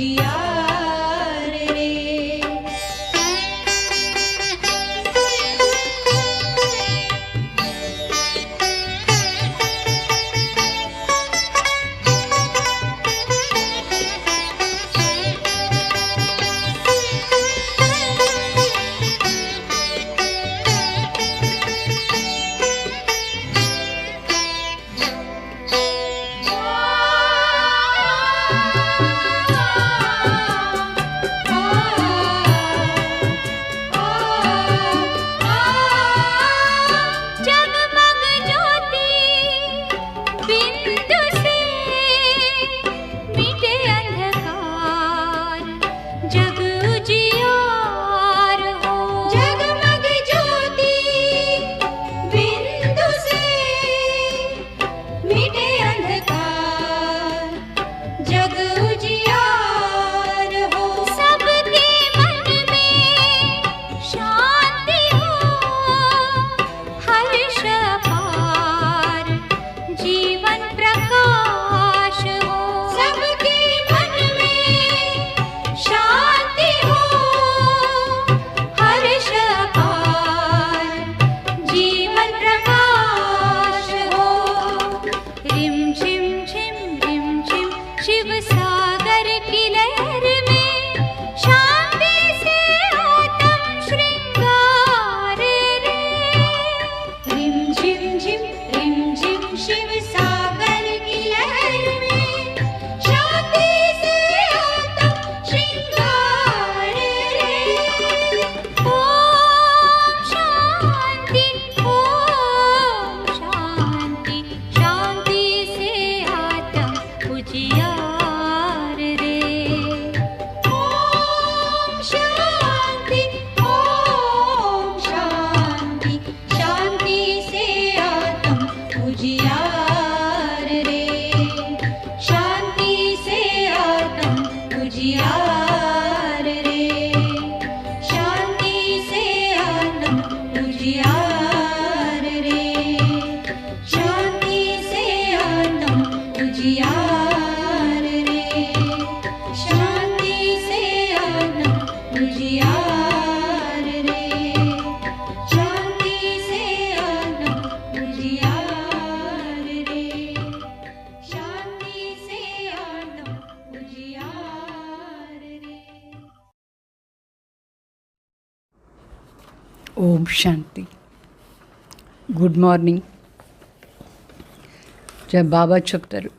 उजियार रे। ओम शांति। Good morning. जब बाबा చెప్తారు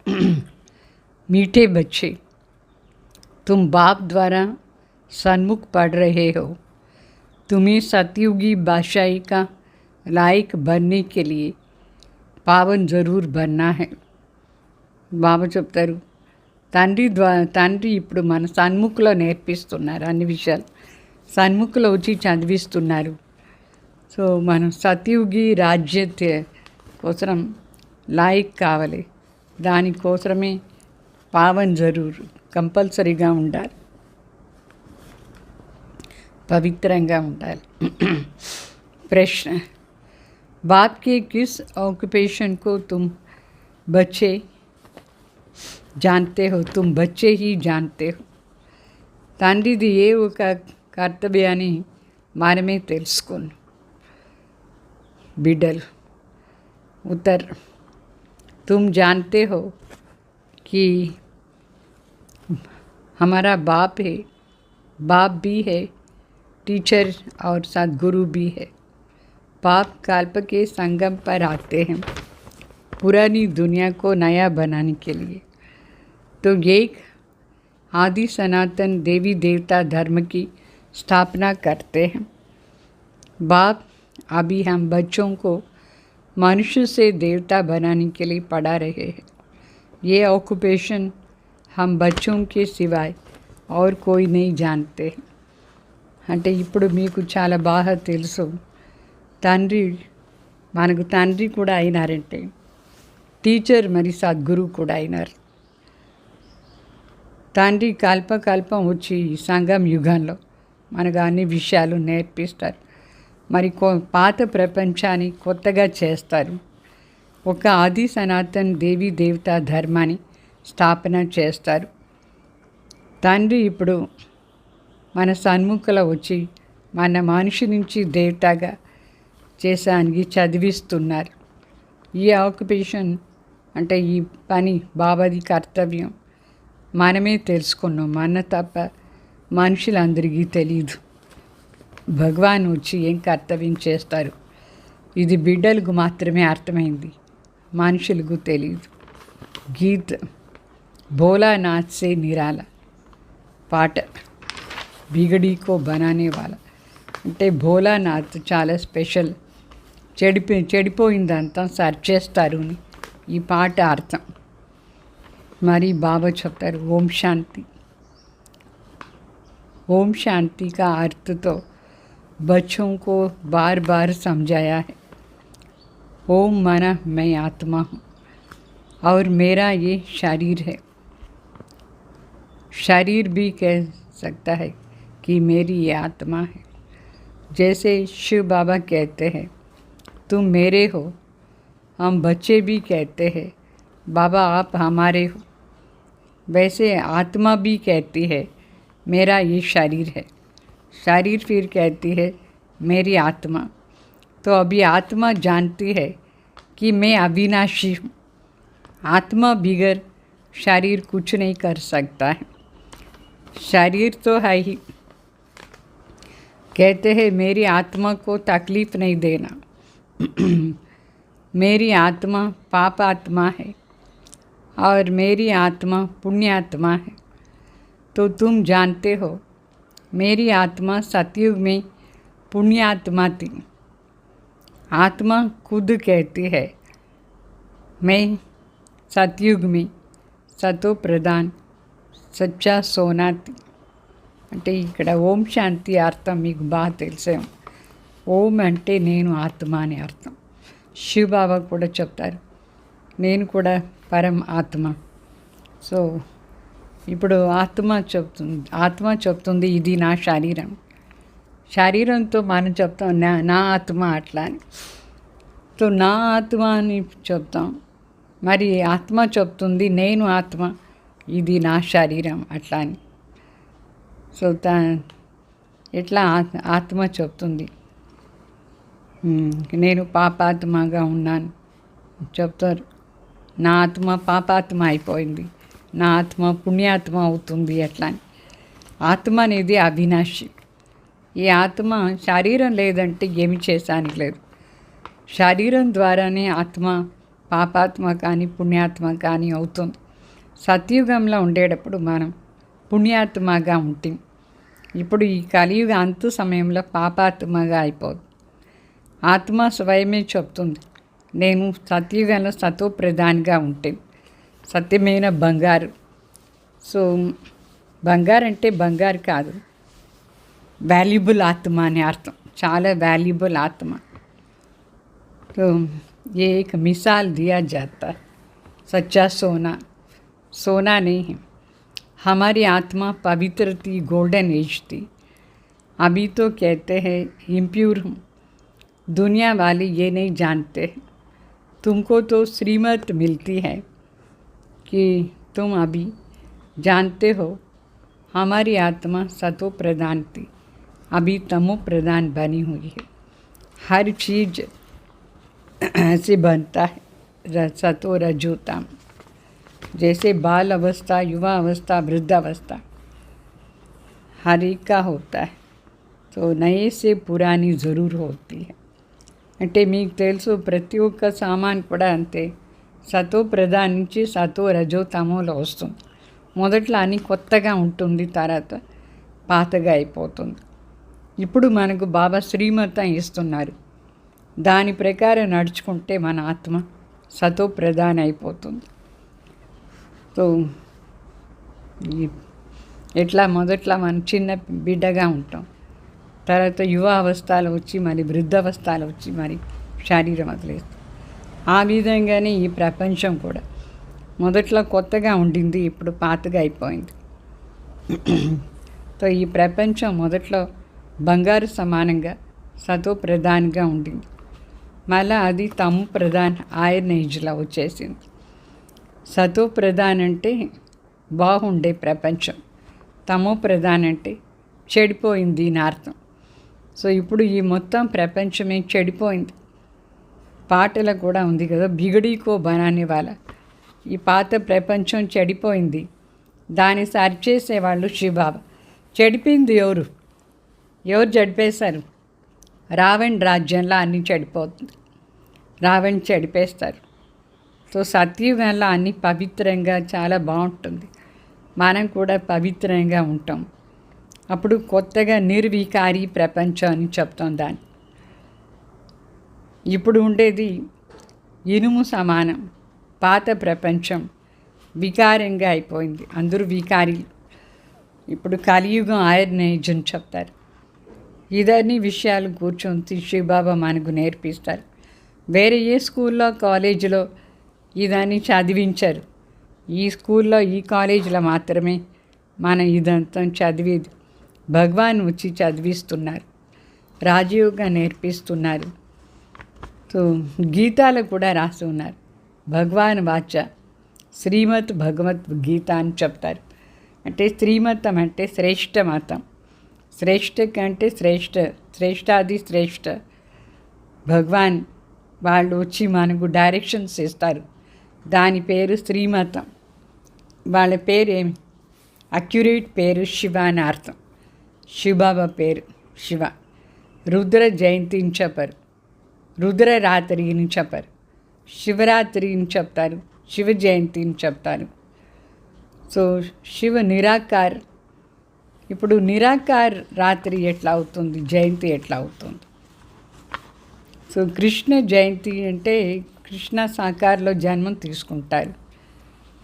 मीठे बच्चे, तुम बाप द्वारा सन्मुख पढ़ रहे हो, तुम्हें सतयुगी बादशाही का लायक बनने के लिए पावन ज़रूर बनना है। బాబా చెప్తారు తండ్రి ఇప్పుడు మన సన్ముఖంలో నేర్పిస్తున్నారు, అన్ని విషయాలు సన్ముఖంలో వచ్చి చదివిస్తున్నారు. సో మనం సతయుగి రాజ్య కోసం లాయక్ కావాలి, దానికోసమే పావన్ జరూర్ కంపల్సరీగా ఉండాలి, పవిత్రంగా ఉండాలి. प्रश्न, बाप के किस ऑक्यूपेशन को तुम बच्चे जानते हो? तुम बच्चे ही जानते हो. తండ్రిది ఏ ఒక కర్తవ్యాన్ని మనమే తెలుసుకోను बिडल. उत्तर, तुम जानते हो कि हमारा बाप है, बाप भी है, टीचर और सद्गुरु भी है. बाप कल्प के संगम पर आते हैं पुरानी दुनिया को नया बनाने के लिए. तो एक आदि सनातन देवी देवता धर्म की स्थापना करते हैं. बाप अभी हम बच्चों को मनुष्य से देवता बनाने के लिए पढ़ा रहे हैं. ये ऑक्यूपेशन हम बच्चों के सिवाय और कोई नहीं जानते. అంటే ఇప్పుడు మీకు చాలా బాగా తెలుసు, తండ్రి మనకు తండ్రి కూడా అయినారంటే టీచర్ మరి సద్గురు కూడా అయినారు. తండ్రి కల్పకల్పం వచ్చి ఈ సంగం యుగంలో మనకు అన్ని విషయాలు నేర్పిస్తారు. మరి పాత ప్రపంచాన్ని కొత్తగా చేస్తారు. ఒక ఆది సనాతన్ దేవీ దేవతా ధర్మాన్ని స్థాపన చేస్తారు. తండ్రి ఇప్పుడు మన సన్ముఖంలో వచ్చి మన మనిషి నుంచి దేవతగా చేసానికి చదివిస్తున్నారు. ఈ ఆక్యుపేషన్ అంటే ఈ పని బాబాది కర్తవ్యం మనమే తెలుసుకున్నాం. మన తప్ప మనుషులందరికీ తెలీదు. భగవాన్ వచ్చి ఏం కర్తవ్యం చేస్తారు ఇది బిడ్డలకు మాత్రమే అర్థమైంది, మనుషులకు తెలీదు. గీత్ భోలానాథ్ సే నిరాల పాట బిగడీకో బనానే వాళ్ళ అంటే భోలానాథ్ చాలా స్పెషల్. చెడిపోయిందంతా సరి చేస్తారు అని ఈ పాట అర్థం. మరి బాబా చెప్తారు ఓం శాంతి. ओम शांति का अर्थ तो बच्चों को बार बार समझाया है. ओम माना मैं आत्मा हूँ और मेरा ये शरीर है. शरीर भी कह सकता है कि मेरी ये आत्मा है. जैसे शिव बाबा कहते हैं तुम मेरे हो, हम बच्चे भी कहते हैं बाबा आप हमारे हो. वैसे आत्मा भी कहती है मेरा ये शरीर है. शरीर फिर कहती है मेरी आत्मा. तो अभी आत्मा जानती है कि मैं अविनाशी हूँ. आत्मा बिगर शरीर कुछ नहीं कर सकता है. शरीर तो है ही. कहते हैं मेरी आत्मा को तकलीफ़ नहीं देना. मेरी आत्मा पाप आत्मा है और मेरी आत्मा पुण्यात्मा है. तो तुम जानते हो मेरी आत्मा सतयुग में पुण्यात्मा थी. आत्मा खुद कहती है मैं सतयुग में सतो प्रधान सच्चा सोना थी. అంటే ఇక్కడ ఓం శాంతి అర్థం మీకు బాగా తెలిసే. ఓం అంటే నేను ఆత్మ అని అర్థం. శివ బాబా కూడా చెప్తారు నేను కూడా పరం ఆత్మ. సో ఇప్పుడు ఆత్మ చెప్తుంది ఇది నా శరీరం. శరీరంతో మనం చెప్తాం నా ఆత్మ అట్లా అని. సో నా ఆత్మ అని చెప్తాం. మరి ఆత్మ చెప్తుంది నేను ఆత్మ ఇది నా శరీరం అట్లా అని. సో ఎట్లా ఆత్మ చెప్తుంది నేను పాపాత్మగా ఉన్నాను చెప్తారు. నా ఆత్మ పాపాత్మ అయిపోయింది, నా ఆత్మ పుణ్యాత్మ అవుతుంది అట్లా అని. ఆత్మ అనేది అవినాశి. ఈ ఆత్మ శరీరం లేదంటే ఏమి చేసానికి లేదు. శరీరం ద్వారానే ఆత్మ పాపాత్మ కానీ పుణ్యాత్మ కానీ అవుతుంది. సత్యుగంలో ఉండేటప్పుడు మనం పుణ్యాత్మగా ఉంటాం. ఇప్పుడు ఈ కలియుగ అంతు సమయంలో పాపాత్మగా అయిపోదు. ఆత్మ స్వయమే చెప్తుంది నేను సత్యుగంలో సతో ప్రధానిగా ఉంటాను, సత్యమైన బంగారు. సో బంగారు అంటే బంగారు కాదు, వాల్యుబుల్ ఆత్మ అని అర్థం. చాలా వాల్యుబుల్ ఆత్మ. तो ये एक मिसाल दिया जाता है. सच्चा सोना नहीं है. हमारी आत्मा पवित्र थी, गोल्डन एज थी. अभी तो कहते हैं इम्प्योर हूँ. दुनिया वाले ये नहीं जानते. तुमको तो श्रीमत मिलती है कि तुम अभी जानते हो हमारी आत्मा सतो प्रधान थी, अभी तमो प्रधान बनी हुई है. हर चीज़ ऐसे बनता है सतो रजोताम. जैसे बाल अवस्था, युवा अवस्था, वृद्धावस्था हर एक का होता है. तो नए से पुरानी ज़रूर होती है. అంటే మీకు తెలుసు ప్రతి ఒక్క సామాన్ కూడా అంతే. సతో ప్రధాన్ నుంచి సతో రజో తమోలో వస్తుంది. మొదట్లో అన్నీ కొత్తగా ఉంటుంది, తర్వాత పాతగా అయిపోతుంది. ఇప్పుడు మనకు బాబా శ్రీమతం ఇస్తున్నారు. దాని ప్రకారం నడుచుకుంటే మన ఆత్మ సతో ప్రధాన అయిపోతుంది. సో ఎట్లా మొదట్లో మనం చిన్న బిడ్డగా ఉంటాం, తర్వాత యువ అవస్థలు వచ్చి మరి వృద్ధావస్థలు వచ్చి మరి శరీరం వదిలేస్తాం. ఆ విధంగానే ఈ ప్రపంచం కూడా మొదట్లో కొత్తగా ఉండింది, ఇప్పుడు పాతగా అయిపోయింది. సో ఈ ప్రపంచం మొదట్లో బంగారు సమానంగా సతో ప్రధాన్గా ఉండింది. మళ్ళీ అది తము ప్రధాన్ ఐరన్ ఏజ్లో వచ్చేసింది. సతో ప్రధాన్ అంటే బాగుండే ప్రపంచం, తమో ప్రధాన్ అంటే చెడిపోయింది అని అర్థం. సో ఇప్పుడు ఈ మొత్తం ప్రపంచమే చెడిపోయింది. పాటలో కూడా ఉంది కదా, బిగడీకో బనానే వాళ్ళ. ఈ పాత ప్రపంచం చెడిపోయింది, దాన్ని సరిచేసేవాళ్ళు శివబాబా. చెడిపోయింది ఎవరు చెడిపేశారు? రావణ్ రాజ్యంలో అన్నీ చెడిపోతుంది, రావణ్ చెడిపేస్తారు. సో సత్యుగంలో అన్నీ పవిత్రంగా చాలా బాగుంటుంది, మనం కూడా పవిత్రంగా ఉంటాం. అప్పుడు కొత్తగా నిర్వికారి ప్రపంచం అని చెప్తాం దాన్ని. ఇప్పుడు ఉండేది ఇనుము సమానం, పాత ప్రపంచం వికారంగా అయిపోయింది, అందరూ వికారీలు. ఇప్పుడు కలియుగం ఐరన్ ఏజ్ అని చెప్తారు. ఇదన్నీ విషయాలు కూర్చొని శివబాబా మనకు నేర్పిస్తారు. వేరే ఏ స్కూల్లో కాలేజీలో ఇదన్నీ చదివించారు, ఈ స్కూల్లో ఈ కాలేజీలో మాత్రమే మనం ఇదంతా చదివేది. భగవాన్ వచ్చి చదివిస్తున్నారు, రాజయోగా నేర్పిస్తున్నారు. సో గీతాలు కూడా రాసి ఉన్నారు, భగవాన్ వాచ శ్రీమద్ భగవద్గీత అని చెప్తారు. అంటే శ్రీమతం అంటే శ్రేష్ఠ మతం, శ్రేష్ఠ కంటే శ్రేష్ఠాది శ్రేష్ఠ. భగవాన్ వాళ్ళు వచ్చి మనకు డైరెక్షన్స్ ఇస్తారు, దాని పేరు శ్రీమతం. వాళ్ళ పేరు ఏమి, అక్యురేట్ పేరు శివ అని అర్థం. శివబాబా పేరు శివ. రుద్ర జయంతిని చెప్పరు, రుద్ర రాత్రిని చెప్పరు, శివరాత్రిని చెప్తారు, శివ జయంతిని చెప్తారు. సో శివ నిరాకార్. ఇప్పుడు నిరాకార్ రాత్రి ఎట్లా అవుతుంది, జయంతి ఎట్లా అవుతుంది? సో కృష్ణ జయంతి అంటే కృష్ణ సాకార్లో జన్మం తీసుకుంటారు,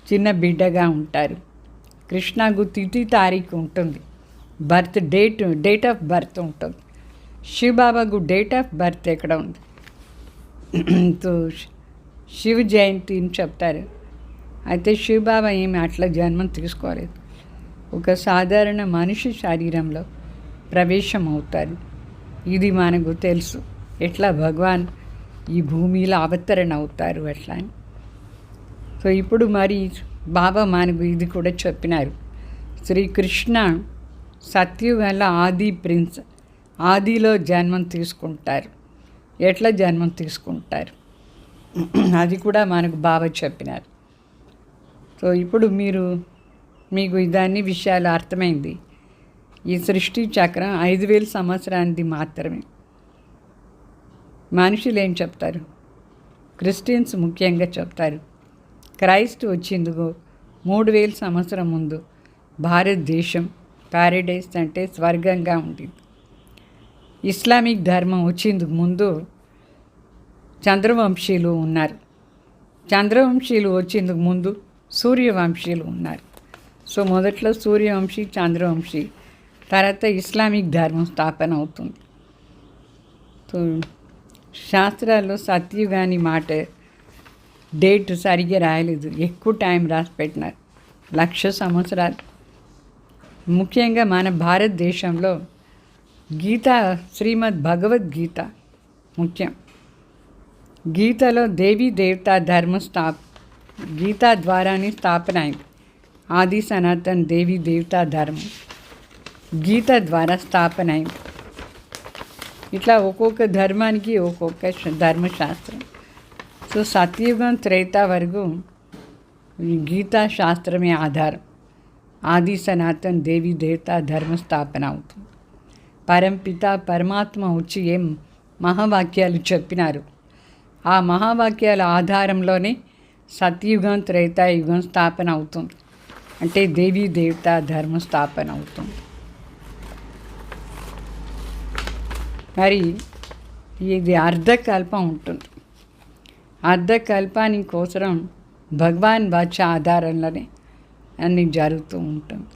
చిన్న బిడ్డగా ఉంటారు. కృష్ణకు తిథి తారీఖు ఉంటుంది, డేట్ ఆఫ్ బర్త్ ఉంటుంది. శివబాబాకు డేట్ ఆఫ్ బర్త్ ఎక్కడ ఉంది? సో శివ జయంతి అని చెప్తారు. అయితే శివబాబా ఏమి అట్లా జన్మం తీసుకోలేదు, ఒక సాధారణ మనిషి శరీరంలో ప్రవేశం అవుతారు. ఇది మనకు తెలుసు, ఎట్లా భగవాన్ ఈ భూమిలో అవతరణ అవుతారు అట్లా అని. సో ఇప్పుడు మరి బాబా మనకు ఇది కూడా చెప్పినారు. శ్రీకృష్ణ సత్యుగంలో ఆది ప్రిన్స్, ఆదిలో జన్మం తీసుకుంటారు. ఎట్లా జన్మం తీసుకుంటారు అది కూడా మనకు బాబా చెప్పినారు. సో ఇప్పుడు మీకు ఇదన్నీ విషయాలు అర్థమైంది. ఈ సృష్టి చక్రం 5000 సంవత్సరానికి మాత్రమే. మనుషులు ఏం చెప్తారు, క్రిస్టియన్స్ ముఖ్యంగా చెప్తారు, క్రైస్ట్ వచ్చేందుకు 3000 సంవత్సరం ముందు భారతదేశం ప్యారడైస్ అంటే స్వర్గంగా ఉండేది. ఇస్లామిక్ ధర్మం వచ్చేందుకు ముందు చంద్రవంశీయులు ఉన్నారు, చంద్రవంశీయులు వచ్చేందుకు ముందు సూర్యవంశీయులు ఉన్నారు. సో మొదట్లో సూర్యవంశీ, చంద్రవంశీ, తర్వాత ఇస్లామిక్ ధర్మం స్థాపన అవుతుంది. సో శాస్త్రాల్లో సత్యుగాని మాట డేట్ సరిగ్గా రాయలేదు, ఎక్కువ టైం రాసి పెట్టినారు, 1,00,000 సంవత్సరాలు. ముఖ్యంగా మన భారతదేశంలో గీత, శ్రీమద్ భగవద్గీత ముఖ్యం. గీతలో దేవీ దేవతా ధర్మ గీత ద్వారానే స్థాపన అయింది. ఆది సనాతన్ దేవీ దేవతా ధర్మం గీత ద్వారా స్థాపన అయింది. ఇట్లా ఒక్కొక్క ధర్మానికి ఒక్కొక్క ధర్మశాస్త్రం. సో సత్యుగం త్రేత వరకు గీతా శాస్త్రమే ఆధారం. ఆది సనాతన్ దేవీ దేవతా ధర్మ స్థాపన అవుతుంది. పరంపిత పరమాత్మ వచ్చి ఏం మహావాక్యాలు చెప్పినారు, ఆ మహావాక్యాల ఆధారంలోనే సత్యుగం త్రేతాయుగం స్థాపన అవుతుంది. అంటే దేవీ దేవతా ధర్మ స్థాపన అవుతుంది. మరి ఇది అర్ధకల్పం ఉంటుంది. అర్ధకల్పాని కోసం భగవాన్ వాచ ఆధారంలోనే అన్నీ జరుగుతూ ఉంటుంది.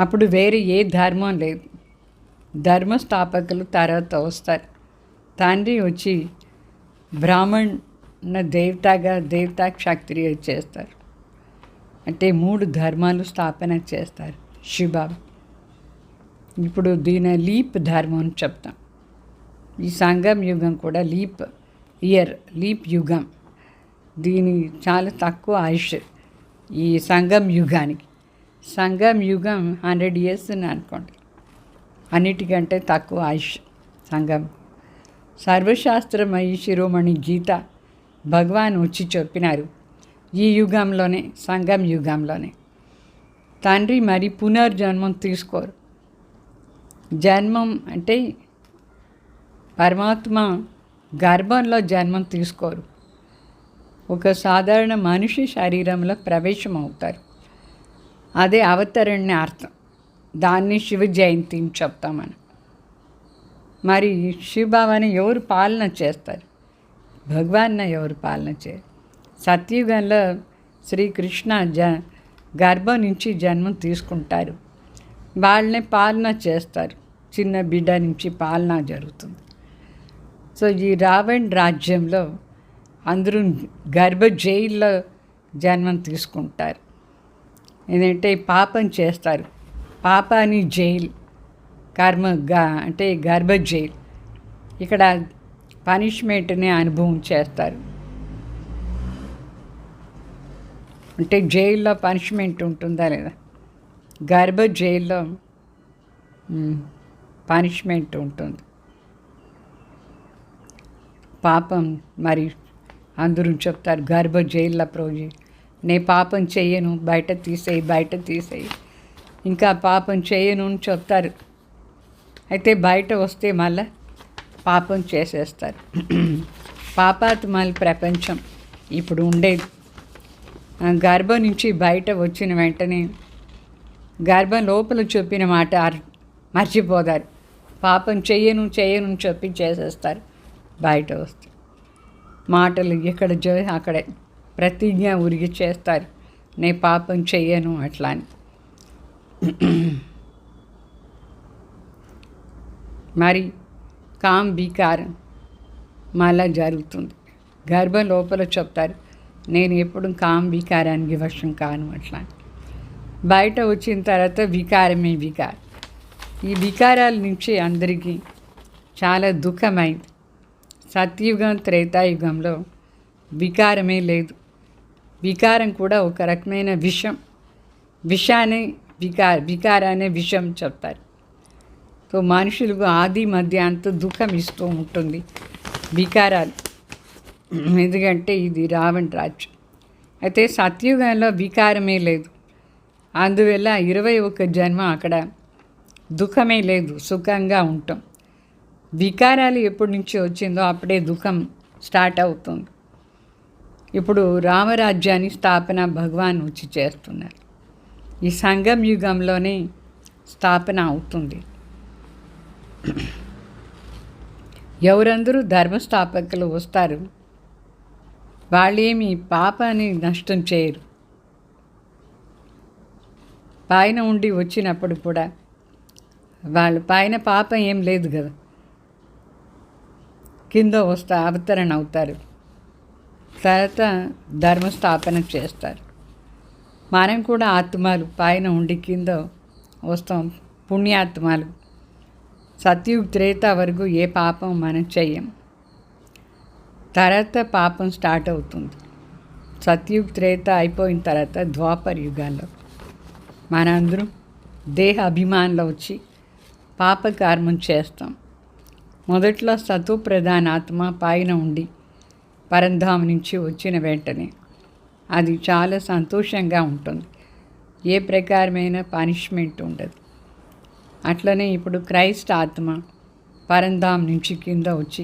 అప్పుడు వేరే ఏ ధర్మం లేదు, ధర్మస్థాపకులు తర్వాత వస్తారు. తండ్రి వచ్చి బ్రాహ్మణ దేవతగా దేవతా క్షత్రియ చేస్తారు. అంటే 3 ధర్మాలు స్థాపన చేస్తారు శివబాబా. ఇప్పుడు దీని లీప్ ధర్మం అని చెప్తాం. ఈ సంగం యుగం కూడా లీప్ యుగం. దీని చాలా తక్కువ ఆయుష్ ఈ సంగం యుగానికి. సంగం యుగం 100 years అని అనుకోండి. అన్నిటికంటే తక్కువ ఆయుష్ సంగం. సర్వశాస్త్రమయి శిరోమణి గీత భగవాన్ వచ్చి చెప్పినారు ఈ యుగంలోనే, సంగం యుగంలోనే. తండ్రి మరి పునర్జన్మం తీసుకోరు. జన్మం అంటే పరమాత్మ గర్భంలో జన్మం తీసుకోరు. ఒక సాధారణ మనిషి శరీరంలో ప్రవేశం అవుతారు. అదే అవతరణ్య అర్థం. దాన్ని శివ జయంతి అని చెప్తామని. మరి శివబాబాని ఎవరు పాలన చేస్తారు? భగవాన్ని ఎవరు పాలన చేయరు? సత్యుగంలో శ్రీకృష్ణ గర్భం నుంచి జన్మం తీసుకుంటారు. వాళ్ళని పాలన చేస్తారు. చిన్న బిడ్డ నుంచి పాలన జరుగుతుంది. సో ఈ రావణ్ రాజ్యంలో అందరూ గర్భ జైల్లో జన్మం తీసుకుంటారు. ఏంటంటే పాపం చేస్తారు. పాపాని జైలు, కర్మ అంటే గర్భ జైలు. ఇక్కడ పనిష్మెంట్ని అనుభవం చేస్తారు. అంటే జైల్లో పనిష్మెంట్ ఉంటుందా లేదా? గర్భ జైల్లో పనిష్మెంట్ ఉంటుంది. పాపం మరి అందరూ చెప్తారు గర్భ జైల్లో ప్రోజి నే పాపం చెయ్యను, బయట తీసేయి, ఇంకా పాపం చేయను అని చెప్తారు. అయితే బయట వస్తే మళ్ళా పాపం చేసేస్తారు. పాపాత్మల ప్రపంచం ఇప్పుడు ఉండేది. గర్భం నుంచి బయట వచ్చిన వెంటనే గర్భం లోపల చెప్పిన మాట మర్చిపోతారు. పాపం చెయ్యను అని చెప్పి చేసేస్తారు. బయట వస్తే మాటలు ఎక్కడ అక్కడే ప్రతిజ్ఞ ఉరిగి చేస్తారు. నే పాపం చెయ్యను అట్లా అని. మరి కామ్ వికారం మళ్ళా జరుగుతుంది. గర్భం లోపల చెప్తారు నేను ఎప్పుడు కామ్ వికారానికి వశం కాను అట్లా. బయట వచ్చిన తర్వాత వికారమే వికారం. ఈ వికారాల నుంచి అందరికీ చాలా దుఃఖమైంది. సత్యుగం త్రేతాయుగంలో వికారమే లేదు. వికారం కూడా ఒక రకమైన విషం. వికారాన్ని విషం చెప్తారు. సో మనుషులకు ఆది మధ్య అంత దుఃఖం ఇస్తూ ఉంటుంది వికారాలు. ఎందుకంటే ఇది రావణ రాజ్యం. అయితే సత్యుగంలో వికారమే లేదు. అందువల్ల 21 జన్మ అక్కడ దుఃఖమే లేదు, సుఖంగా ఉంటాం. వికారాలు ఎప్పటి నుంచి వచ్చిందో అప్పుడే దుఃఖం స్టార్ట్ అవుతుంది. ఇప్పుడు రామరాజ్యాన్ని స్థాపన భగవాన్ వచ్చి చేస్తున్నారు. ఈ సంగం యుగంలోనే స్థాపన అవుతుంది. ఎవరందరూ ధర్మస్థాపకులు వస్తారు వాళ్ళేమి పాపాన్ని నష్టం చేయరు. పైన ఉండి వచ్చినప్పుడు కూడా వాళ్ళు పైన పాపం ఏం లేదు కదా, కింద అవతరణ అవుతారు. తర్వాత ధర్మస్థాపన చేస్తారు. మనం కూడా ఆత్మలు పైన ఉండి కింద వస్తాం, పుణ్యాత్మలు. సత్యుగ్ త్రేత వరకు ఏ పాపం మనం చెయ్యం. తర్వాత పాపం స్టార్ట్ అవుతుంది. సత్యుగ్ త్రేత అయిపోయిన తర్వాత ద్వాపర యుగాల్లో మనందరం దేహ అభిమానంలో వచ్చి పాపకర్మం చేస్తాం. మొదట్లో సతో ప్రధాన ఆత్మ పైన ఉండి పరంధామ నుంచి వచ్చిన వెంటనే అది చాలా సంతోషంగా ఉంటుంది. ఏ ప్రకారమైన పనిష్మెంట్ ఉండదు. అట్లనే ఇప్పుడు క్రైస్ట్ ఆత్మ పరంధామ నుంచి కింద వచ్చి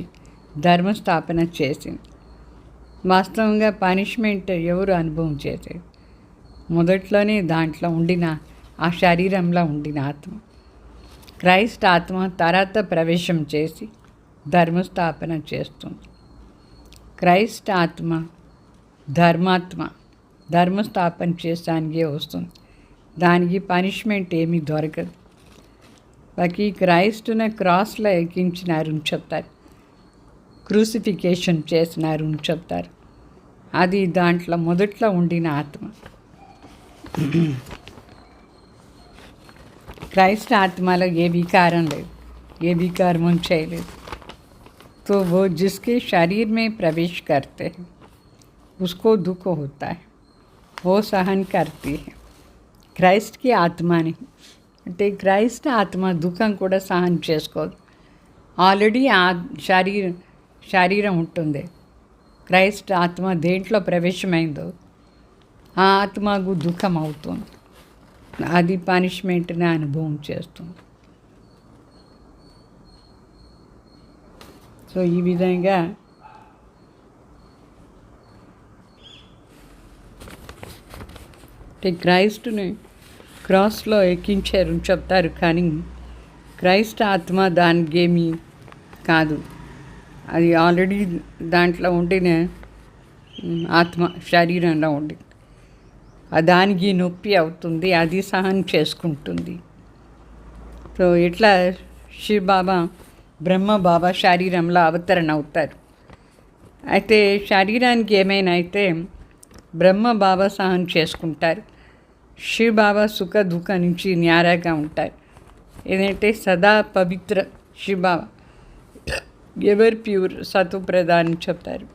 ధర్మస్థాపన చేసింది. వాస్తవంగా పనిష్మెంట్ ఎవరు అనుభవం చేసేది? మొదట్లోనే దాంట్లో ఉండిన ఆ శరీరంలో ఉండిన ఆత్మ. క్రైస్ట్ ఆత్మ తర్వాత ప్రవేశం చేసి ధర్మస్థాపన చేస్తుంది. క్రైస్ట్ ఆత్మ ధర్మాత్మ ధర్మస్థాపన చేసానికే వస్తుంది. దానికి పనిష్మెంట్ ఏమీ దొరకదు. బాకీ క్రైస్టున క్రాస్లో ఎక్కించినారు అని చెప్తారు, క్రూసిఫికేషన్ చేసినారు అని చెప్తారు. అది దాంట్లో మొదట్లో ఉండిన ఆత్మ. క్రైస్ట్ ఆత్మలో ఏ వికారం లేదు, ఏ विकारम చేయలేదు. तो वो जिसके शरीर में प्रवेश करते हैं उसको दुख होता है, वो सहन करती है. క్రైస్ట్కి ఆత్మని, అంటే క్రైస్ట్ ఆత్మ దుఃఖం కూడా సహనం చేసుకోదు. ఆల్రెడీ శరీరం ఉంటుంది. క్రైస్ట్ ఆత్మ దేంట్లో ప్రవేశమైందో ఆ ఆత్మకు దుఃఖం అవుతుంది, అది పనిష్మెంట్ని అనుభవం చేస్తుంది. సో ఈ విధంగా క్రైస్ట్ని క్రాస్లో ఎక్కించారు చెప్తారు, కానీ క్రైస్ట్ ఆత్మ దానికి ఏమీ కాదు. అది ఆల్రెడీ దాంట్లో ఉండిన ఆత్మ శరీరంలో ఉండి దానికి నొప్పి అవుతుంది, అది సహనం చేసుకుంటుంది. సో ఇట్లా శివబాబా బ్రహ్మబాబా శరీరంలో అవతరణ అవుతారు. అయితే శరీరానికి ఏమైనా అయితే బ్రహ్మబాబా సహనం చేసుకుంటారు. శివబాబా సుఖ దుఃఖ నుంచి న్యారంగా ఉంటారు. ఏదంటే సదా పవిత్ర శివబాబా ఎవర్ ప్యూర్ సతు ప్రధాని చెప్తారు.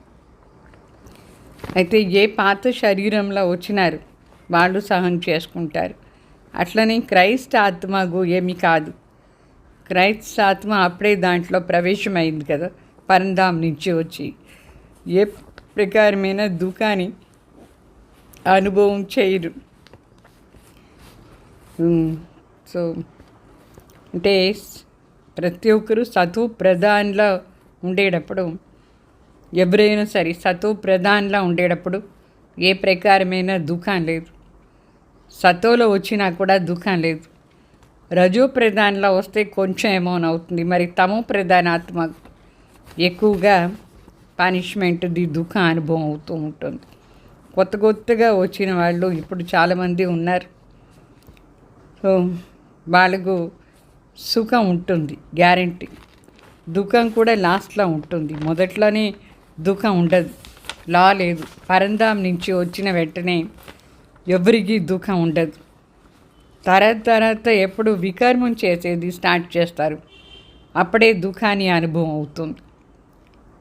అయితే ఏ పాత శరీరంలో వచ్చినారు వాళ్ళు సహనం చేసుకుంటారు. అట్లనే క్రైస్ట్ ఆత్మకు ఏమీ కాదు. క్రైస్ట్ ఆత్మ అప్పుడే దాంట్లో ప్రవేశమైంది కదా, పరంధాం నుంచి వచ్చి ఏ ప్రకారమైన దుఃఖాన్ని అనుభవం చేయరు. సో అంటే ప్రతి ఒక్కరూ సతు ప్రధాన్లో ఉండేటప్పుడు, ఎవరైనా సరే సతు ప్రధాన్లో ఉండేటప్పుడు ఏ ప్రకారమైన దుఃఖం లేదు. సతోలో వచ్చినా కూడా దుఃఖం లేదు. రజో ప్రధాన్లో వస్తే కొంచెం ఏమోన్ అవుతుంది. మరి తమో ప్రధాన ఆత్మ ఎక్కువగా పనిష్మెంట్, దుఃఖ అనుభవం అవుతూ ఉంటుంది. కొత్తగా వచ్చిన వాళ్ళు ఇప్పుడు చాలామంది ఉన్నారు. సో వాళ్ళకు సుఖం ఉంటుంది గ్యారంటీ, దుఃఖం కూడా లాస్ట్లో ఉంటుంది. మొదట్లోనే దుఃఖం ఉండదు, లా లేదు. పరంధాం నుంచి వచ్చిన వెంటనే ఎవరికి దుఃఖం ఉండదు. తర్వాత ఎప్పుడు వికర్మం చేసేది స్టార్ట్ చేస్తారు, అప్పుడే దుఃఖాన్ని అనుభవం అవుతుంది.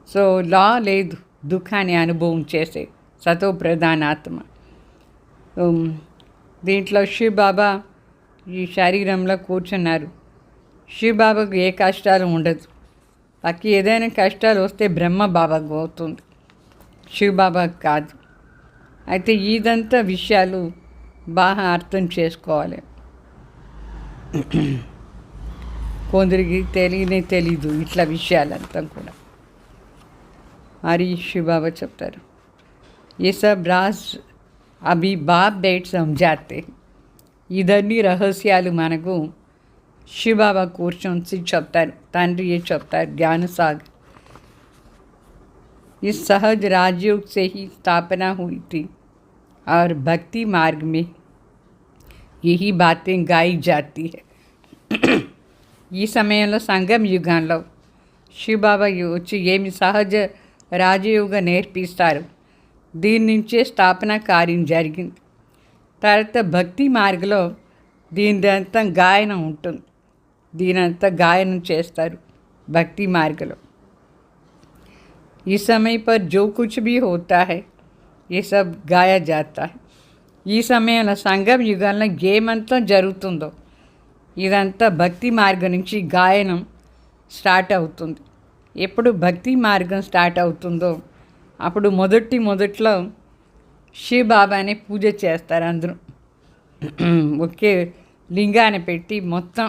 సో లా లేదు దుఃఖాన్ని అనుభవం చేసే సతో ప్రధానాత్మ. దీంట్లో శివబాబా ఈ శరీరంలో కూర్చున్నారు. శివబాబాకు ఏ కష్టాలు ఉండదు. బాకి ఏదైనా కష్టాలు వస్తే బ్రహ్మబాబాకు అవుతుంది, శివబాబాకు కాదు. అయితే ఇదంతా విషయాలు బాగా అర్థం చేసుకోవాలి. కొందరికి తెలీదు ఇట్లా విషయాలంతా కూడా. మరి శివబాబా చెప్తారు, ये सब राज अभी बाप बैठ समझाते. ఇదన్నీ రహస్యాలు మనకు శివబాబా కూర్చొని చెప్తారు, తండ్రి చెప్తారు. ज्ञानसागर इस सहज राजयोग से ही स्थापना हुई थी और भक्ति मार्ग में यही बातें गाई जाती है. ఈ సమయంలో సంగం యుగంలో శివబాబా వచ్చి ఏమి సహజ రాజయోగ నేర్పిస్తారు, దీని నుంచే స్థాపన కార్యం జరిగింది. తర్వాత భక్తి మార్గంలో దీనంతా గాయనం ఉంటుంది, దీనంతా గాయనం చేస్తారు భక్తి మార్గంలో. ఈ समय पर जो कुछ भी होता है ये सब गाया जाता है. ఈ సమయంలో సంగం యుగంలో ఏమంతా జరుగుతుందో ఇదంతా భక్తి మార్గం నుంచి గాయనం స్టార్ట్ అవుతుంది. ఎప్పుడు భక్తి మార్గం స్టార్ట్ అవుతుందో అప్పుడు మొదట్లో శివబాబాని పూజ చేస్తారు అందరూ. ఒకే లింగాన్ని పెట్టి మొత్తం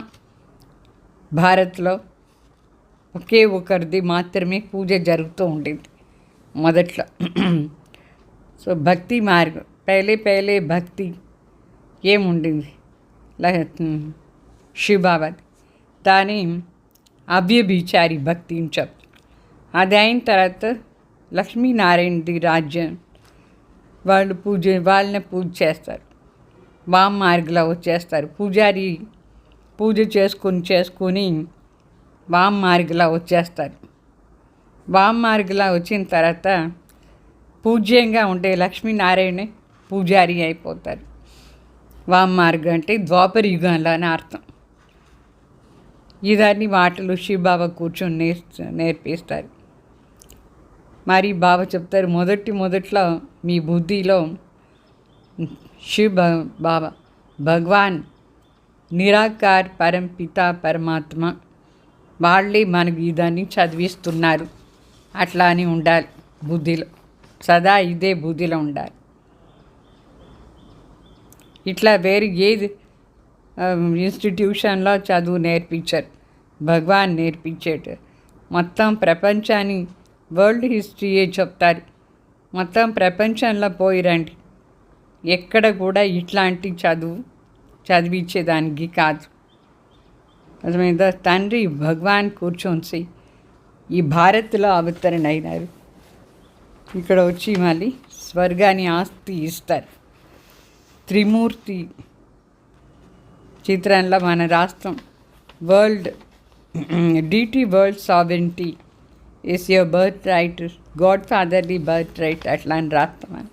భారత్లో ఒకే ఒకరిది మాత్రమే పూజ జరుగుతూ ఉండేది మొదట్లో. సో భక్తి మార్గం పहले భక్తి ఏముండింది శివబాబాది, దాని అవ్యభిచారి భక్తి అని చెప్తారు. అది అయిన తర్వాత లక్ష్మీనారాయణది రాజ్యం వాళ్ళని పూజ చేస్తారు. వామ్ మార్గంలో వచ్చేస్తారు. పూజారి పూజ చేసుకొని వామ్ మార్గంలో వచ్చేస్తారు. వామ్ మార్గంలో వచ్చిన తర్వాత పూజ్యంగా ఉండే లక్ష్మీనారాయణ పూజారి అయిపోతారు. వామ్ మార్గం అంటే ద్వాపర యుగంలో అని అర్థం. ఇదాన్ని మాటలు శివబాబా కూర్చొని నేర్పిస్తారు. మరి బాబా చెప్తారు, మొదట్లో మీ బుద్ధిలో బాబా భగవాన్ నిరాకార్ పరంపిత పరమాత్మ వాళ్ళే మనకు ఇదని చదివిస్తున్నారు. అట్లా అని ఉండాలి బుద్ధిలో, సదా ఇదే బుద్ధిలో ఉండాలి. ఇట్లా వేరే ఏది ఇన్స్టిట్యూషన్లో చదువు నేర్పించారు, భగవాన్ నేర్పించేట మొత్తం ప్రపంచాన్ని వరల్డ్ హిస్టరీయే చెప్తారు. మొత్తం ప్రపంచంలో పోయి రండి, ఎక్కడ కూడా ఇట్లాంటి చదువు చదివించేదానికి కాదు. అర్థమైందా? తండ్రి భగవాన్ కూర్చొని ఈ భారత్లో అవతరణ అయినారు. ఇక్కడ వచ్చి మళ్ళీ స్వర్గాన్ని ఆస్తి ఇస్తారు. త్రిమూర్తి చిత్రంలో మన రాష్ట్రం వరల్డ్ డిటి world sovereignty is your birthright, godfatherly birthright అట్లా అని రాస్తామని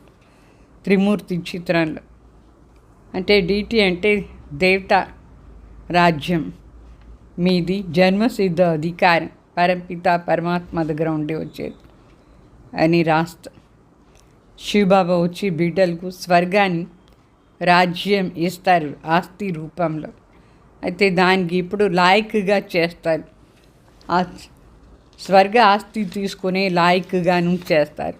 త్రిమూర్తి చిత్రంలో. అంటే డిటి అంటే దేవత రాజ్యం, మీది జన్మసిద్ధ అధికారం పరంపిత పరమాత్మ దగ్గర ఉండి వచ్చేది అని రాస్తాం. శివబాబా వచ్చి బిడ్డలకు స్వర్గాన్ని రాజ్యం ఇస్తారు ఆస్తి రూపంలో. అయితే దానికి ఇప్పుడు లాయక్గా చేస్తారు. ఆ స్వర్గ ఆస్తి తీసుకునే లాయక్గాను చేస్తారు.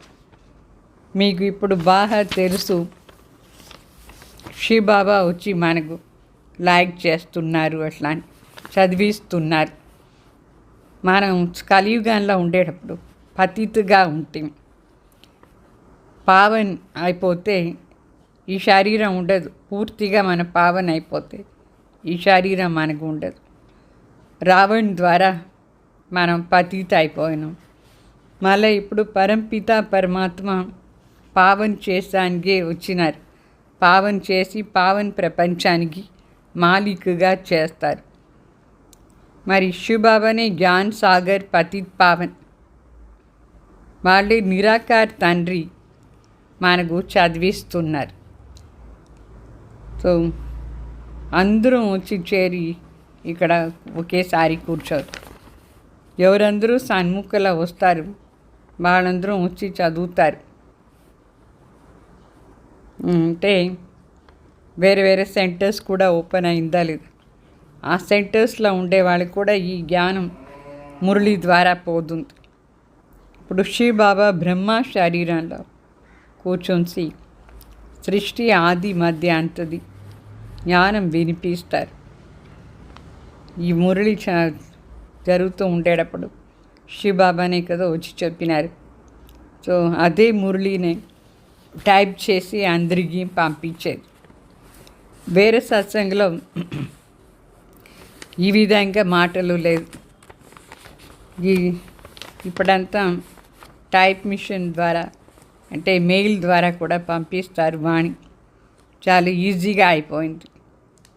మీకు ఇప్పుడు బాగా తెలుసు, శివబాబా వచ్చి మనకు లాయక్ చేస్తున్నారు, అట్లా చదివిస్తున్నారు. మనం కలియుగంలో ఉండేటప్పుడు పతితుగా ఉంటాం. పావన్ అయిపోతే ఈ శరీరం ఉండదు. పూర్తిగా మన పావన్ అయిపోతే ఈ శరీరం మనకు ఉండదు. రావణ్ ద్వారా మనం పతిత అయిపోయినాం. మళ్ళీ ఇప్పుడు పరంపిత పరమాత్మ పావన్ చేసానికే వచ్చినారు. పావన్ చేసి పావన్ ప్రపంచానికి మాలిక్గా చేస్తారు. మరి శివబాబానే జ్ఞాన్ సాగర్ పతిత్ పావన్, వాళ్ళే నిరాకార్ తండ్రి మనకు చదివిస్తున్నారు. సో అందరం వచ్చి చేరి ఇక్కడ ఒకేసారి కూర్చోరు. ఎవరందరూ సన్ముఖంలో వస్తారు వాళ్ళందరూ వచ్చి చదువుతారు. అంటే వేరే వేరే సెంటర్స్ కూడా ఓపెన్ అయిందా లేదా, ఆ సెంటర్స్లో ఉండే వాళ్ళకి కూడా ఈ జ్ఞానం మురళి ద్వారా పోతుంది. ఇప్పుడు శివబాబా బ్రహ్మ శరీరంలో కూర్చొని సృష్టి ఆది మధ్య అంతది జ్ఞానం వినిపిస్తారు. ఈ మురళి జరుగుతూ ఉండేటప్పుడు శివబాబానే కదా వచ్చి చెప్పినారు. సో అదే మురళినే టైప్ చేసి అందరికీ పంపించేది. వేరే సత్సంగంలో ఈ విధంగా మాటలు లేదు. ఇప్పుడంతా టైప్ మిషన్ ద్వారా అంటే మెయిల్ ద్వారా కూడా పంపిస్తారు. వాణి చాలా ఈజీగా అయిపోయింది.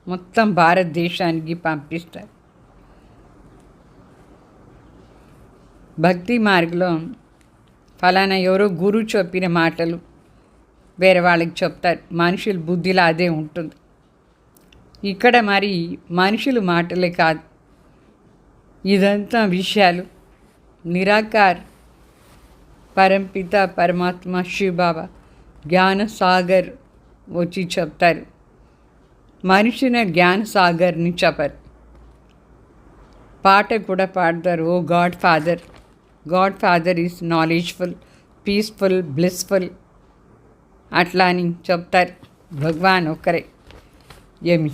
మొత్తం భారతదేశానికి పంపిస్తారు. భక్తి మార్గంలో ఫలానా ఎవరో గురువు చెప్పిన మాటలు వేరే వాళ్ళకి చెప్తారు. మనుషుల బుద్ధిలో అదే ఉంటుంది. ఇక్కడ మరి మనుషుల మాటలే కాదు, ఇదంతా విషయాలు నిరాకార్ పరంపిత పరమాత్మ శివబాబా జ్ఞాన సాగర్ వచ్చి చెప్తారు. మనిషిని జ్ఞాన సాగర్ని చెప్పరు. పాట కూడా పాడతారు, O God father, God father is knowledgeful, peaceful, blissful అట్లా అని చెప్తారు. భగవాన్ ఒక్కరే. ఏమి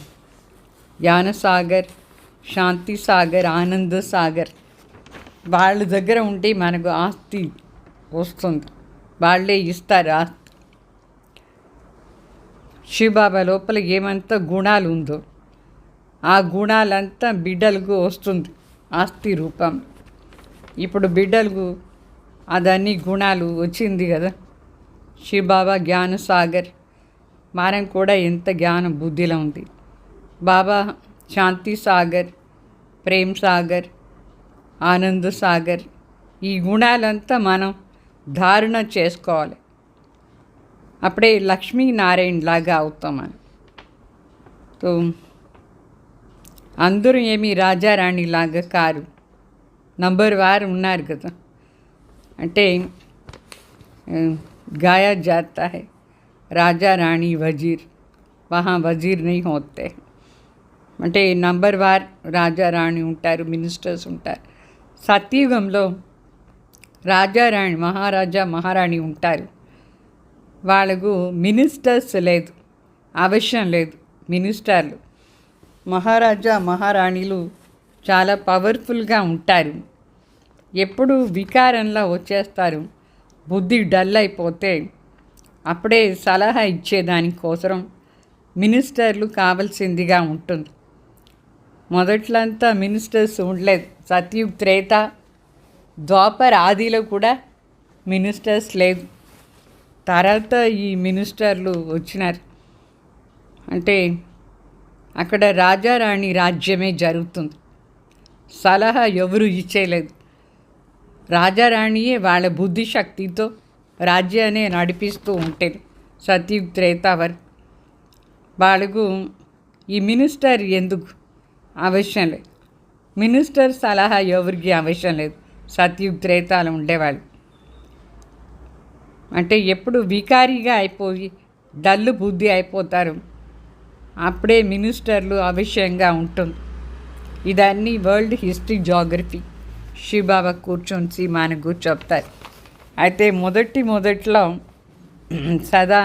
జ్ఞాన సాగర్, శాంతి సాగర్, ఆనంద సాగర్ వాళ్ళ దగ్గర ఉంటే మనకు ఆస్తి వస్తుంది. వాళ్ళే ఇస్తారు ఆస్తి. శివబాబా లోపల ఏమంత గుణాలు ఉందో ఆ గుణాలంతా బిడ్డలకు వస్తుంది ఆస్తి రూపం. ఇప్పుడు బిడ్డలకు అదన్నీ గుణాలు వచ్చింది కదా. శివబాబా జ్ఞాన సాగర్, మనం కూడా ఎంత జ్ఞాన బుద్ధిలో ఉంది. బాబా శాంతి సాగర్, ప్రేమ్ సాగర్, ఆనంద సాగర్, ఈ గుణాలంతా మనం ధారణ చేసుకోవాలి. అప్పుడే లక్ష్మీనారాయణ లాగా అవుతాం మనం. సో అందరూ ఏమీ రాజారాణి లాగా కారు, నంబర్ వారు ఉన్నారు కదా. అంటే గాయా జాతా హై రాజా రాణి వజీర్, वहाँ वजीर नहीं होते. అంటే నంబర్ వార్ రాజారాణి ఉంటారు, మినిస్టర్స్ ఉంటారు. సత్యుగంలో రాజారాణి, మహారాజా, మహారాణి ఉంటారు. వాళ్ళకు మినిస్టర్స్ లేదు, అవసరం లేదు మినిస్టర్లు. మహారాజా మహారాణిలు చాలా పవర్ఫుల్గా ఉంటారు. ఎప్పుడు వికారంలో వచ్చేస్తారు. బుద్ధి డల్ అయిపోతే అప్పుడే సలహా ఇచ్చేదానికోసం మినిస్టర్లు కావాల్సిందిగా ఉంటుంది. మొదట్లో అంతా మినిస్టర్స్ ఉండలేదు. సత్యుగ్, త్రేత, ద్వాపర్, ఆదిలో కూడా మినిస్టర్స్ లేదు. తర్వాత ఈ మినిస్టర్లు వచ్చినారు. అంటే అక్కడ రాజారాణి రాజ్యమే జరుగుతుంది. సలహా ఎవరు ఇచ్చేయలేదు. రాజారాణియే వాళ్ళ బుద్ధిశక్తితో రాజ్యాన్ని నడిపిస్తూ ఉంటారు. సత్యుగ్, త్రేతావర్ వాళ్ళకు ఈ మినిస్టర్ ఎందుకు అవసరం లేదు. మినిస్టర్ సలహా ఎవరికి అవసరం లేదు. సత్యుగ్, త్రేతాలు ఉండేవాళ్ళు. అంటే ఎప్పుడు వికారిగా అయిపోయి డల్లు బుద్ధి అయిపోతారు, అప్పుడే మినిస్టర్లు అవశ్యంగా ఉంటుంది. ఇదన్నీ వరల్డ్ హిస్టరీ, జాగ్రఫీ శివబాబా కూర్చొని మనకు చెప్తారు. అయితే మొదట్లో సదా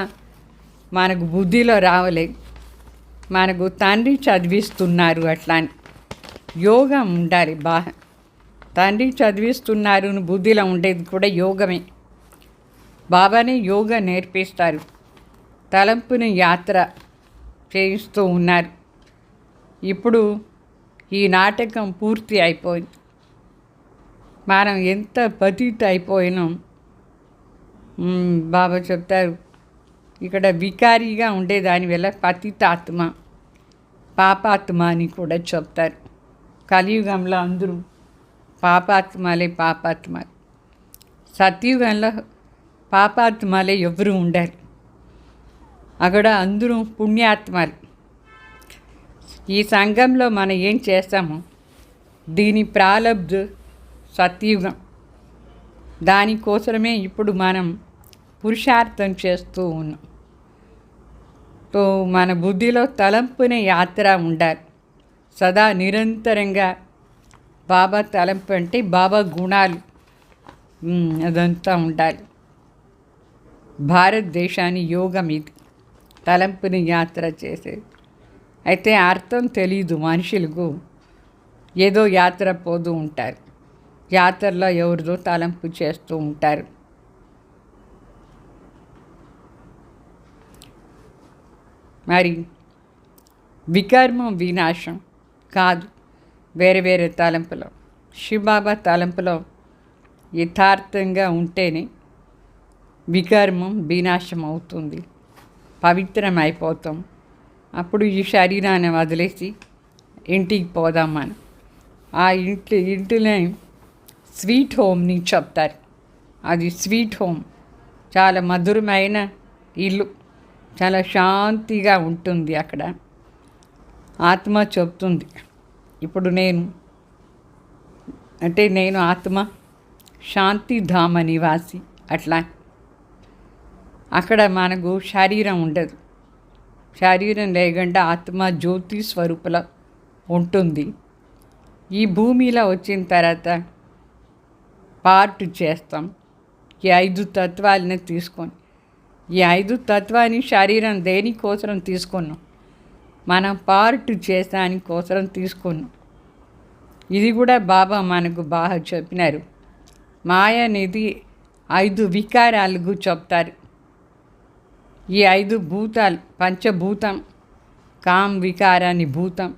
మనకు బుద్ధిలో రావలే, మనకు తండ్రి చదివిస్తున్నారు అట్లా అని యోగం ఉండాలి బాగా. తండ్రి చదివిస్తున్నారు బుద్ధిలో ఉండేది కూడా యోగమే. బాబానే యోగా నేర్పిస్తారు. తలంపుని యాత్ర చేయిస్తూ ఉన్నారు. ఇప్పుడు ఈ నాటకం పూర్తి అయిపోయింది. మనం ఎంత పతిత అయిపోయినాం. బాబా చెప్తారు, ఇక్కడ వికారిగా ఉండేదాని వల్ల పతితాత్మ, పాపాత్మ అని కూడా చెప్తారు. కలియుగంలో అందరూ పాపాత్మలే. సత్యుగంలో పాపాత్మలే ఎవరు ఉండరు. అక్కడ అందరూ పుణ్యాత్మలు. ఈ సంఘంలో మనం ఏం చేస్తామో దీని ప్రాలబ్ధ సత్యుగం. దానికోసమే ఇప్పుడు మనం పురుషార్థం చేస్తూ ఉన్నాం. సో మన బుద్ధిలో తలంపునే యాత్ర ఉండాలి. సదా నిరంతరంగా బాబా తలంపు అంటే బాబా గుణాలు అదంతా ఉండాలి. భారతదేశాన్ని యోగం ఇది, తలంపుని యాత్ర చేసేది. అయితే అర్థం తెలీదు మనుషులకు. ఏదో యాత్ర పోతూ ఉంటారు, యాత్రలో ఎవరిదో తలంపు చేస్తూ ఉంటారు. మరి వికర్మం వినాశం కాదు, వేరే వేరే తలంపులో. శివబాబా తలంపులో యథార్థంగా ఉంటేనే వికర్మం వినాశం అవుతుంది, పవిత్రం అయిపోతాం. అప్పుడు ఈ శరీరాన్ని వదిలేసి ఇంటికి పోదాం మనం. ఆ ఇంటినే స్వీట్ హోమ్ని చెప్తారు. అది స్వీట్ హోమ్, చాలా మధురమైన ఇల్లు, చాలా శాంతిగా ఉంటుంది అక్కడ. ఆత్మ చెప్తుంది, ఇప్పుడు నేను ఆత్మ శాంతిధామ నివాసి. అట్లా అక్కడ మనకు శరీరం ఉండదు. శరీరం లేకుండా ఆత్మ జ్యోతి స్వరూపంలో ఉంటుంది. ఈ భూమిలో వచ్చిన తర్వాత పార్ట్ చేస్తాం ఈ 5 తత్వాలని తీసుకొని. ఈ 5 తత్వాన్ని శరీరం దేనికోసం తీసుకున్నాం, మనం పార్ట్ చేసానికోసం తీసుకున్నాం. ఇది కూడా బాబా మనకు బాగా చెప్పినారు. మాయ అనేది 5 వికారాలకు చెప్తారు. ఈ 5 భూతాలు, పంచభూతం, కామ్ వికారాన్ని భూతం,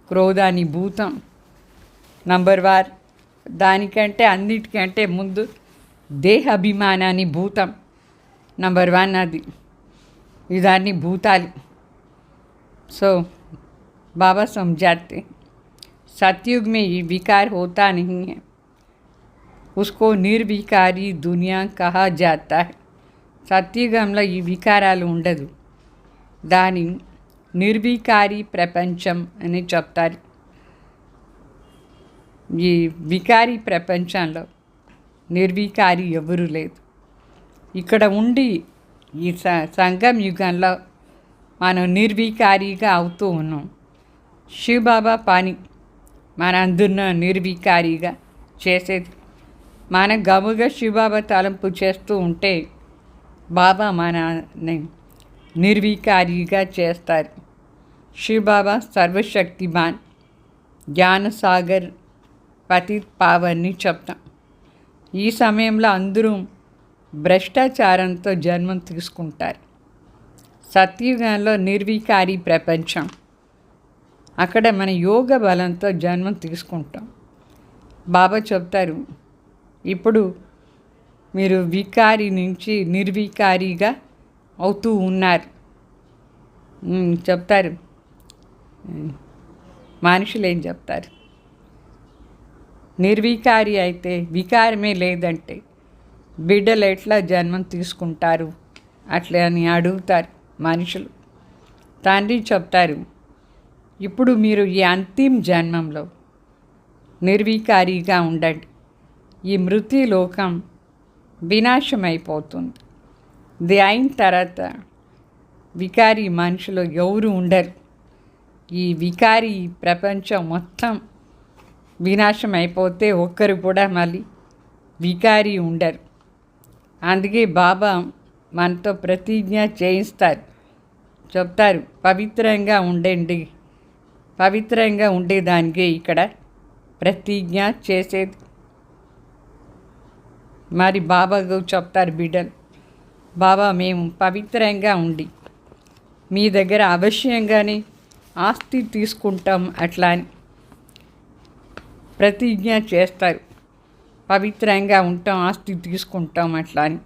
క్రోధాన్ని భూతం, నంబర్ వార్. దానికంటే అన్నిటికంటే ముందు దేహ అభిమానాన్ని భూతం, నంబర్ 1 అది. ఇదాన్ని భూతాలు. సో बाबा समझाते सतयुग में ये विकार होता नहीं है, उसको निर्विकारी दुनिया कहा जाता है. సత్యుగంలో ఈ వికారాలు ఉండదు, దాని నిర్వికారి ప్రపంచం అని చెప్తారు. ఈ వికారి ప్రపంచంలో నిర్వికారి ఎవరు లేదు. ఇక్కడ ఉండి ఈ సంగం యుగంలో మనం నిర్వికారిగా అవుతూ ఉన్నాం. శివబాబా పని మనందరిని నిర్వికారిగా చేసేది. మన గముగా శివబాబా తలంపు చేస్తూ ఉంటే బాబా మనని నిర్వికారిగా చేస్తారు. శివబాబా సర్వశక్తిమాన్, జ్ఞానసాగర్, పతిత్ పావన్ని చెప్తాం. ఈ సమయంలో అందరూ భ్రష్టాచారంతో జన్మం తీసుకుంటారు. సత్యుగంలో నిర్వికారి ప్రపంచం, అక్కడ మన యోగ బలంతో జన్మం తీసుకుంటాం. బాబా చెప్తారు, ఇప్పుడు మీరు వికారి నుంచి నిర్వికారిగా అవుతూ ఉన్నారు. చెప్తారు, మనుషులు ఏం చెప్తారు? నిర్వికారి అయితే వికారమే లేదంటే బిడ్డలు ఎట్లా జన్మం తీసుకుంటారు అట్లా అని అడుగుతారు మనుషులు. తండ్రి చెప్తారు, ఇప్పుడు మీరు ఈ అంతిమ జన్మంలో నిర్వికారిగా ఉండండి. ఈ మృత్యులోకం వినాశమైపోతుంది. ఇది అయిన తర్వాత వికారి మనుషులు ఎవరు ఉండరు. ఈ వికారి ప్రపంచం మొత్తం వినాశం అయిపోతే ఒక్కరు కూడా మళ్ళీ వికారి ఉండరు. అందుకే బాబా మనతో ప్రతిజ్ఞ చేయిస్తారు. చెప్తారు, పవిత్రంగా ఉండండి. పవిత్రంగా ఉండేదానికే ఇక్కడ ప్రతిజ్ఞ చేసేది. మరి బాబాకు చెప్తారు బిడ్డలు, బాబా మేము పవిత్రంగా ఉండి మీ దగ్గర అవశ్యంగానే ఆస్తి తీసుకుంటాం అట్లా అని ప్రతిజ్ఞ చేస్తారు. పవిత్రంగా ఉంటాం, ఆస్తి తీసుకుంటాం అట్లా అని.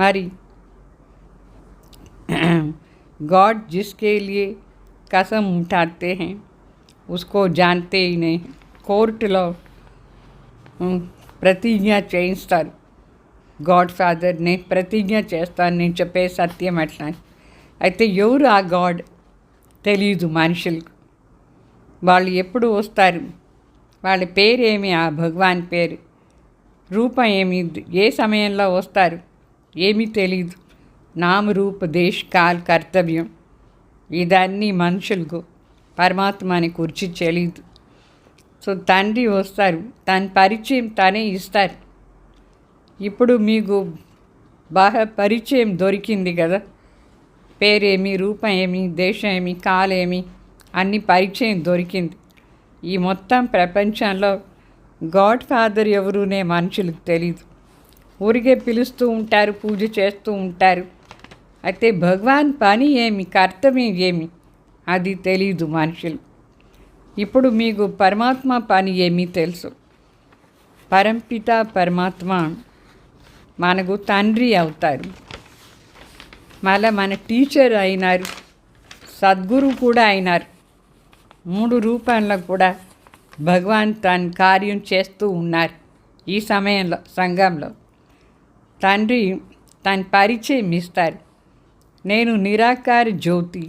మరి गॉड जिसके लिए कसम उठाते हैं उसको जानते ही नहीं. కోర్టులో ప్రతిజ్ఞ చేయిస్తారు. గాడ్ ఫాదర్, నేను ప్రతిజ్ఞ చేస్తాను, నేను చెప్పే సత్యం అట్లా. అయితే ఎవరు ఆ గాడ్ తెలీదు మనుషులకు. వాళ్ళు ఎప్పుడు వస్తారు, వాళ్ళ పేరేమి, ఆ భగవాన్ పేరు, రూపం ఏమి, ఏ సమయంలో వస్తారు ఏమీ తెలీదు. నామరూప దేశ కాల్ కర్తవ్యం, ఇదన్నీ మనుషులకు పరమాత్మని గురించి తెలీదు. సో తండ్రి వస్తారు, తన పరిచయం తనే ఇస్తారు. ఇప్పుడు మీకు బాగా పరిచయం దొరికింది కదా, పేరేమి, రూపం ఏమి, దేశం ఏమి, కాలేమి, అన్ని పరిచయం దొరికింది. ఈ మొత్తం ప్రపంచంలో గాడ్ ఫాదర్ ఎవరునే మనుషులకు తెలీదు. ఊరికే పిలుస్తూ ఉంటారు, పూజ చేస్తూ ఉంటారు. అయితే భగవాన్ పని ఏమి, కర్తవ్యం ఏమి, అది తెలీదు మనుషులు. ఇప్పుడు మీకు పరమాత్మ పని ఏమీ తెలుసు. పరంపిత పరమాత్మ మనకు తండ్రి అవుతారు, మళ్ళీ మన టీచర్ అయినారు, సద్గురు కూడా అయినారు. 3 రూపాల్లో కూడా భగవాన్ తన కార్యం చేస్తూ ఉన్నారు. ఈ సమయంలో సంఘంలో తండ్రి తన పరిచయం ఇస్తారు. నేను నిరాకార జ్యోతి,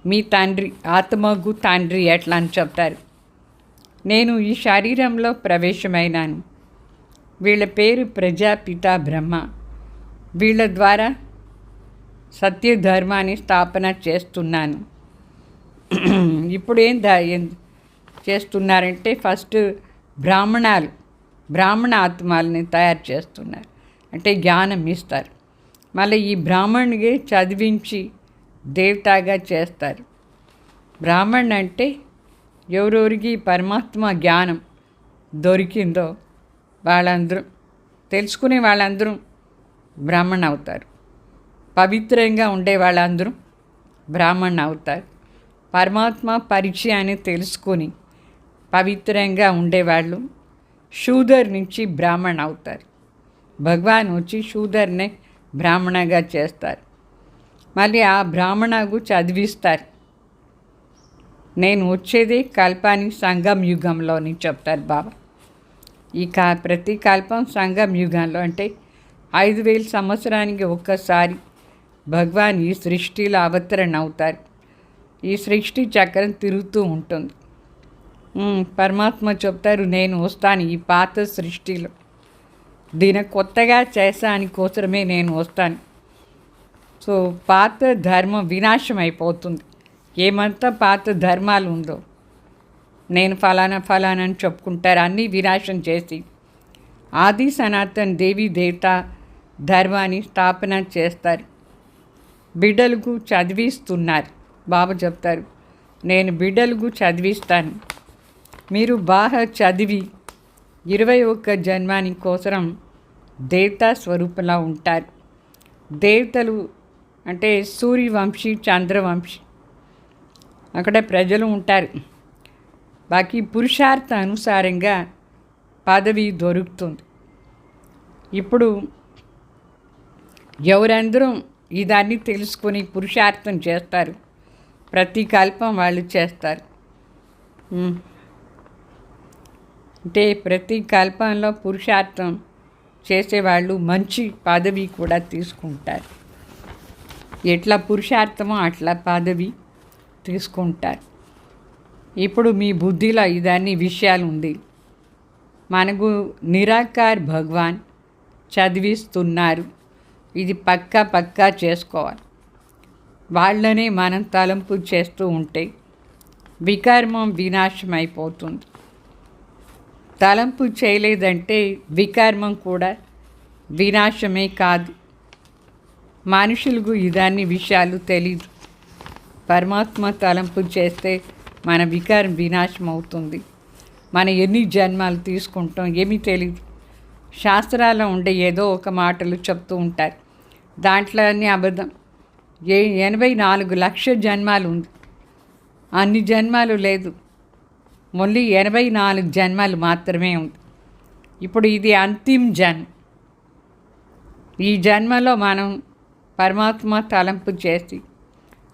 మీ తండ్రి, ఆత్మగు తండ్రి ఎట్లా అని చెప్తారు. నేను ఈ శరీరంలో ప్రవేశమైనాను. వీళ్ళ పేరు ప్రజాపిత బ్రహ్మ. వీళ్ళ ద్వారా సత్యధర్మాన్ని స్థాపన చేస్తున్నాను. ఇప్పుడు ఏం చేస్తున్నారంటే ఫస్ట్ బ్రాహ్మణ ఆత్మల్ని తయారు చేస్తున్నారు, అంటే జ్ఞానం ఇస్తారు. మళ్ళీ ఈ బ్రాహ్మణుడికి చదివించి దేవతగా చేస్తారు. బ్రాహ్మణ్ అంటే ఎవరెవరికి పరమాత్మ జ్ఞానం దొరికిందో వాళ్ళందరూ, తెలుసుకునే వాళ్ళందరూ బ్రాహ్మణ అవుతారు. పవిత్రంగా ఉండే వాళ్ళందరూ బ్రాహ్మణ అవుతారు. పరమాత్మ పరిచయాన్ని తెలుసుకొని పవిత్రంగా ఉండేవాళ్ళు శూదర్ నుంచి బ్రాహ్మణ అవుతారు. భగవాన్ వచ్చి శూదర్నే బ్రాహ్మణగా చేస్తారు. మళ్ళీ ఆ బ్రాహ్మణకు చదివిస్తారు. నేను వచ్చేది కల్పాని సంగం యుగంలోని చెప్తారు బాబా. ఈ ప్రతి కల్పం సంగం యుగంలో, అంటే 5000 సంవత్సరానికి ఒక్కసారి భగవాన్ ఈ సృష్టిలో అవతరణ అవుతారు. ఈ సృష్టి చక్రం తిరుగుతూ ఉంటుంది. పరమాత్మ చెప్తారు, నేను వస్తాను ఈ పాత సృష్టిలో. దీని కొత్తగా చేసాని కోసమే నేను వస్తాను. సో పాత ధర్మం వినాశం అయిపోతుంది. ఏమంతా పాత ధర్మాలు ఉందో నేను ఫలానా అని చెప్పుకుంటారు. అన్నీ వినాశం చేసి ఆది సనాతన్ దేవీ దేవత ధర్మాన్ని స్థాపన చేస్తారు. బిడ్డలకు చదివిస్తున్నారు. బాబా చెప్తారు, నేను బిడ్డలకు చదివిస్తాను. మీరు బాగా చదివి 21 జన్మాని కోసం దేవతా స్వరూపంలో ఉంటారు. దేవతలు అంటే సూర్యవంశీ, చంద్రవంశీ అక్కడ ప్రజలు ఉంటారు. బాకీ పురుషార్థ అనుసారంగా పదవి దొరుకుతుంది. ఇప్పుడు ఎవరందరూ ఇదాన్ని తెలుసుకొని పురుషార్థం చేస్తారు. ప్రతి కల్పం వాళ్ళు చేస్తారు. అంటే ప్రతి కల్పంలో పురుషార్థం చేసేవాళ్ళు మంచి పదవి కూడా తీసుకుంటారు. ఎట్లా పురుషార్థమో అట్లా పదవి తీసుకుంటారు. ఇప్పుడు మీ బుద్ధిలో ఇదన్నీ విషయాలు ఉంది. మనకు నిరాకార్ భగవాన్ చదివిస్తున్నారు. ఇది పక్కా చేసుకోవాలి. వాళ్ళనే మనం తలంపు చేస్తూ ఉంటే వికర్మం వినాశం అయిపోతుంది. తలంపు చేయలేదంటే వికర్మం కూడా వినాశమే కాదు. మనుషులకు ఇదాన్ని విషయాలు తెలీదు. పరమాత్మ తలంపు చేస్తే మన వికారం వినాశం అవుతుంది. మనం ఎన్ని జన్మాలు తీసుకుంటాం ఏమీ తెలియదు. శాస్త్రాల్లో ఉండే ఏదో ఒక మాటలు చెప్తూ ఉంటారు. దాంట్లో అన్నీ అబద్ధం. 84 లక్షల జన్మాలు ఉంది. అన్ని జన్మాలు లేదు. ఓన్లీ 84 జన్మాలు మాత్రమే ఉంది. ఇప్పుడు ఇది అంతిమ జన్మ. ఈ జన్మలో మనం పరమాత్మ తలంపు చేసి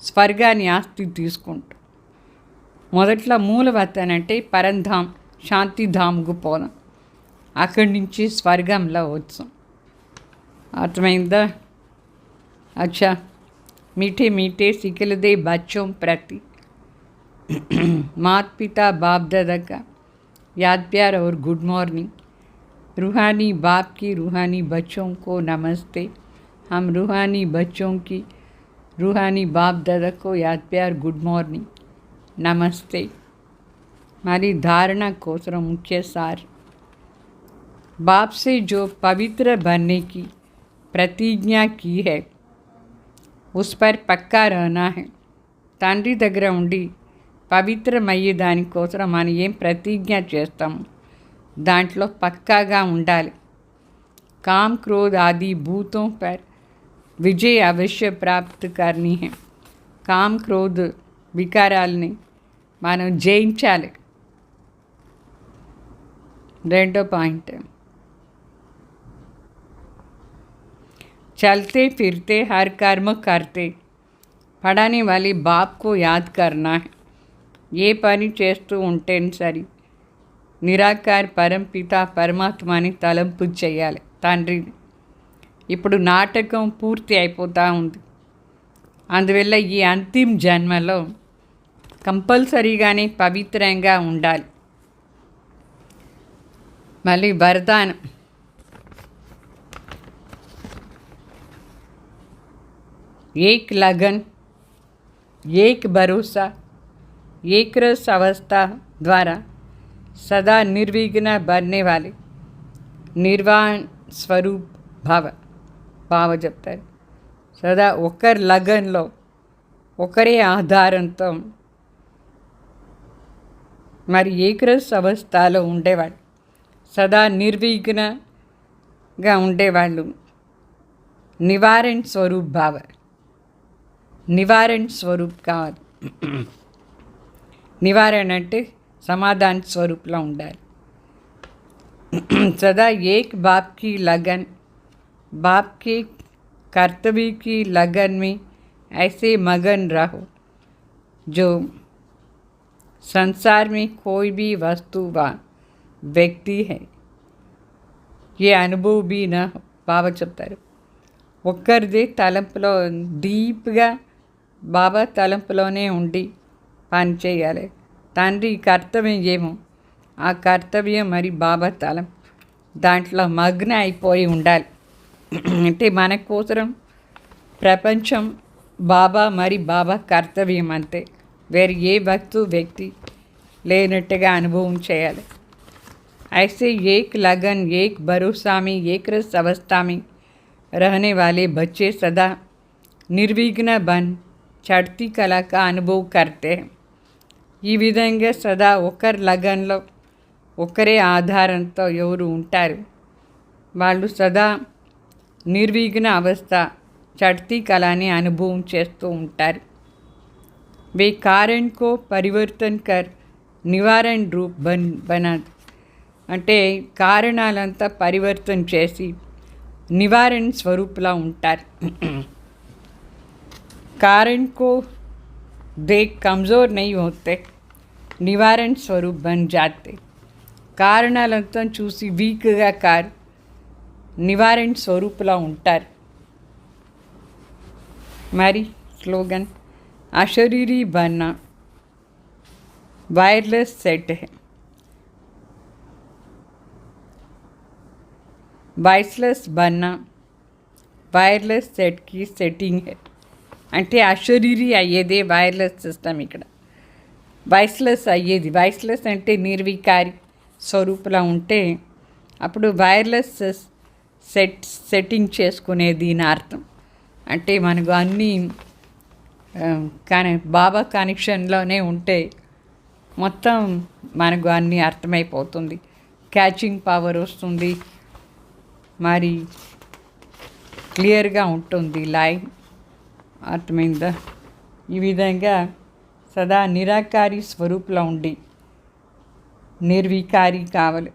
స్వర్గాన్ని ఆస్తి తీసుకుంటాం. మొదట్లో మూలవతన్ అంటే పరంధామ్, శాంతిధామ్కు పోదాం. అక్కడి నుంచి స్వర్గంలో వచ్చాం. అర్థమైందా? अच्छा, मीठे मीठे सिखलदे बच्चों प्रति माता पिता बाप दादा का याद प्यार और गुड मॉर्निंग. रूहानी बाप की रूहानी बच्चों को नमस्ते. हम रूहानी बच्चों की रूहानी बाप दादा को याद प्यार गुड मॉर्निंग नमस्ते. हमारी धारणा कोसर मुख्य सार. बाप से जो पवित्र बनने की प्रतिज्ञा की है उस पर पक्का रहना है. తండ్రి దగ్గర ఉండి పవిత్రమయ్యే దానికోసం మనం ఏం ప్రతిజ్ఞ చేస్తాము దాంట్లో పక్కాగా ఉండాలి. काम क्रोध आदि भूतों पर विजय अवश्य प्राप्त करनी है. काम क्रोध వికారాలని మనం జయించాలి. రెండో పాయింట్, चलते फिरते हर कर्म करते पढ़ाने वाले बाप को याद करना है. ఏ పని చేస్తూ ఉంటే సరి నిరాకార పరంపిత పరమాత్మని తలంపు చేయాలి, తండ్రిని. ఇప్పుడు నాటకం పూర్తి అయిపోతూ ఉంది. అందువల్ల ఈ అంతిమ జన్మలో కంపల్సరీగానే పవిత్రంగా ఉండాలి. మళ్ళీ వరదానం, एक लगन, एक भरोसा, एक रस अवस्था द्वारा सदा निर्विघ्न बनने वाले निर्वाण स्वरूप భావ చెప్తారు. సదా ఒకరి లగన్లో ఒకరే ఆధారంతో మరి ఏకరస్ అవస్థలో ఉండేవాళ్ళు, సదా నిర్విఘ్నంగా ఉండేవాళ్ళు. నివారణ స్వరూప్ భావ, నివారణ స్వరూప్ కావాలి. నివారణ అంటే సమాధాన స్వరూప్లో ఉండాలి. सदा एक बाप की लगन, बाप के कर्तव्य की लगन में ऐसे मगन रहो जो संसार में कोई भी वस्तु व व्यक्ति है ये अनुभव भी न हो. బాబా చెప్తారు, ఒక్కరిదే తలంపులో డీప్గా బాబా తలంపులోనే ఉండి పని చేయాలి. తండ్రి కర్తవ్యం ఏమో ఆ కర్తవ్యం మరి బాబా తలం దాంట్లో మగ్న అయిపోయి ఉండాలి. అంటే మన కోసరం ప్రపంచం బాబా మరి బాబా కర్తవ్యం అంతే. వేరే ఏ వ్యక్తి లేనట్టుగా అనుభవం చేయాలి. ऐसे एक लगन एक भरोसा में एक रस अवस्था में रहने वाले बच्चे सदा निर्विघ्न बन चढ़ती कला का अनुभव करते हैं. ఈ విధంగా సదా ఒకరి లగన్లో ఒకరే ఆధారంతో ఎవరు ఉంటారు వాళ్ళు సదా నిర్విఘ్న అవస్థ చढ़ती కళని అనుభవం చేస్తూ ఉంటారు. वे कारण को परिवर्तन कर निवारण रूप बना అంటే కారణాలంతా పరివర్తన చేసి నివారణ స్వరూపులా ఉంటారు. कारण को देख कमज़ोर नहीं होते, निवारण स्वरूप बन जाते. కారణాలంతా చూసి వీక్గా నివారణ స్వరూపులా ఉంటారు. మరి స్లోగన్ अशरीरी बनना वायरलेस सेट है, वाइसलेस बनना वायरलेस सेट की सेटिंग है. అంటే అశరీరీ అయ్యేదే వైర్లెస్ సిస్టమ్. ఇక్కడ వాయిస్లెస్ అయ్యేది, వాయిస్లెస్ అంటే నిర్వికారి స్వరూపులా ఉంటే అప్పుడు వైర్లెస్ సెట్టింగ్ చేసుకునేది నా అర్థం. అంటే మనకు అన్నీ కానీ బాబా కనెక్షన్లోనే ఉంటే మొత్తం మనకు అన్నీ అర్థమైపోతుంది. క్యాచింగ్ పవర్ వస్తుంది, మరి క్లియర్గా ఉంటుంది లైన్. అర్థమైందా? ఈ విధంగా సదా నిరాకారి స్వరూపులో ఉండి నిర్వికారి కావాలి.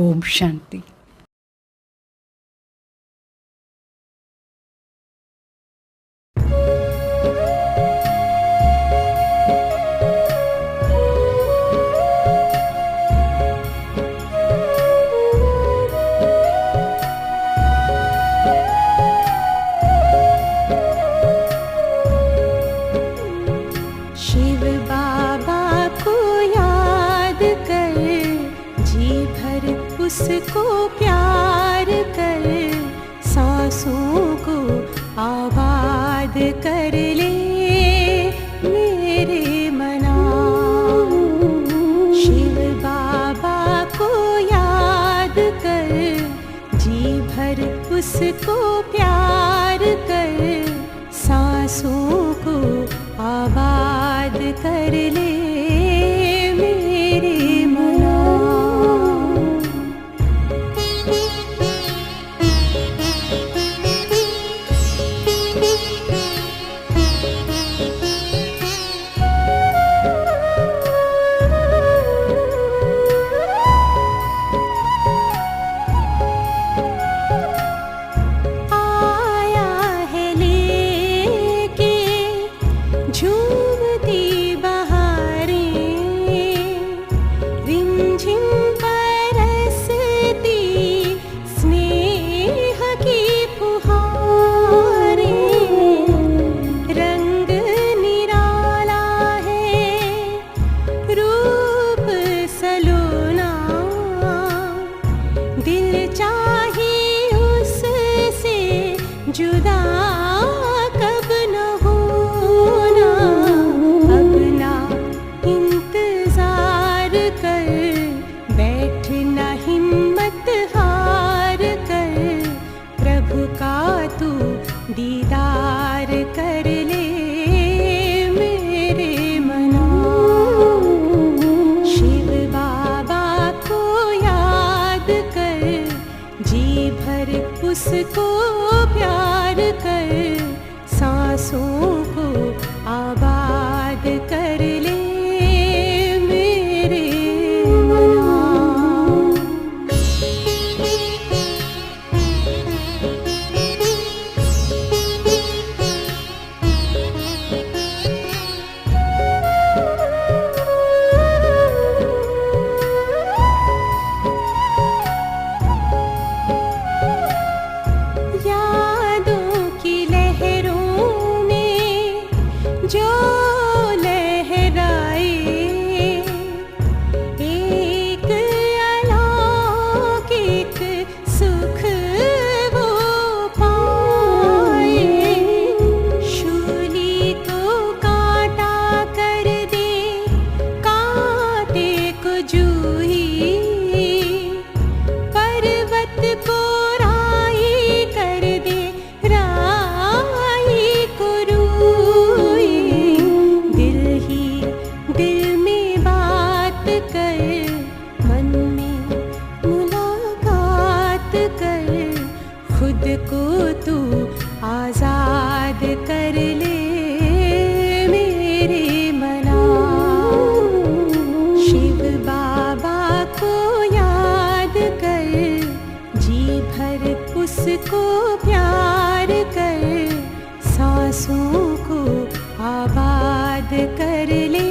ఓం శాంతి. उसको प्यार कर सांसों को आबाद कर ले मेरे मना. शिव बाबा को याद कर जी भर उसको प्यार कर सांसों को आबाद कर ले मेरे मना. सांसों को आबाद कर ले